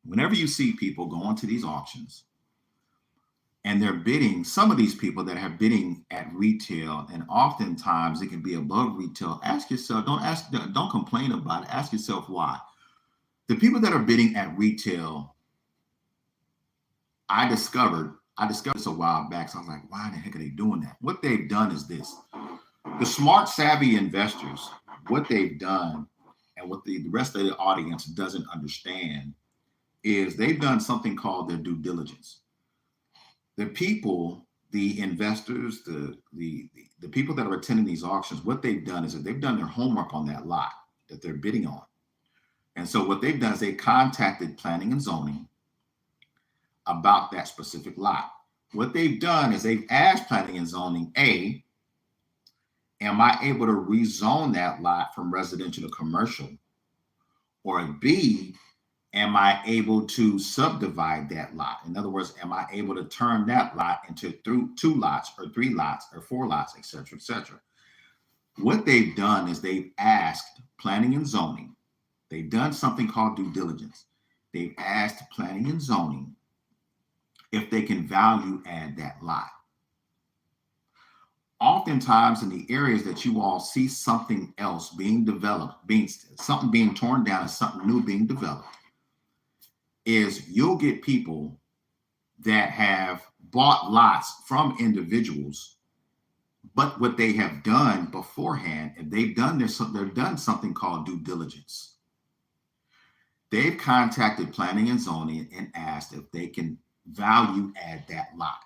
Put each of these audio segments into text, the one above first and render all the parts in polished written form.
Whenever you see people going to these auctions and they're bidding, some of these people that are bidding at retail, and oftentimes it can be above retail, ask yourself, don't complain about it. Ask yourself why. The people that are bidding at retail, I discovered this a while back. So I was like, why the heck are they doing that? What they've done is this. The smart, savvy investors, what they've done and what the rest of the audience doesn't understand is they've done something called their due diligence. The people, the investors, the people that are attending these auctions, what they've done is that they've done their homework on that lot that they're bidding on. And so what they've done is they contacted planning and zoning about that specific lot. What they've done is they've asked planning and zoning, A, am I able to rezone that lot from residential to commercial? Or B, am I able to subdivide that lot? In other words, am I able to turn that lot into two lots or three lots or four lots, et cetera, et cetera? What they've done is they've asked planning and zoning. They've done something called due diligence. They've asked planning and zoning if they can value add that lot. Oftentimes in the areas that you all see something else being developed, something being torn down and something new being developed, is you'll get people that have bought lots from individuals, but what they have done beforehand, and they've done something called due diligence. They've contacted planning and zoning and asked if they can value add that lot.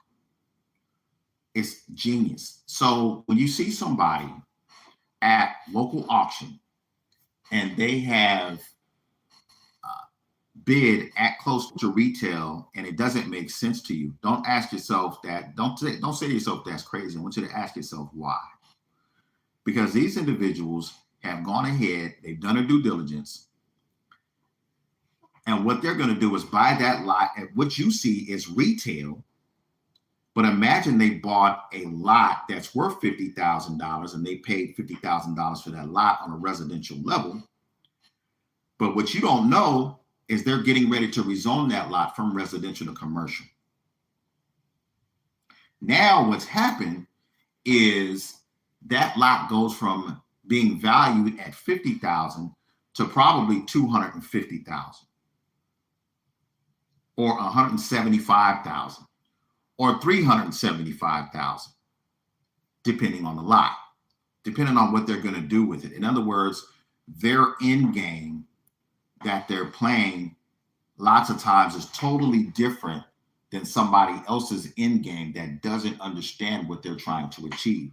It's genius. So when you see somebody at local auction and they have bid at close to retail and it doesn't make sense to you, don't ask yourself that. Don't say to yourself that's crazy. I want you to ask yourself why. Because these individuals have gone ahead, they've done a due diligence, and what they're going to do is buy that lot at what you see is retail. But imagine they bought a lot that's worth $50,000 and they paid $50,000 for that lot on a residential level. But what you don't know is they're getting ready to rezone that lot from residential to commercial. Now what's happened is that lot goes from being valued at $50,000 to probably $250,000 or $175,000 or $375,000, depending on the lot, depending on what they're going to do with it. In other words, their end game that they're playing lots of times is totally different than somebody else's end game that doesn't understand what they're trying to achieve.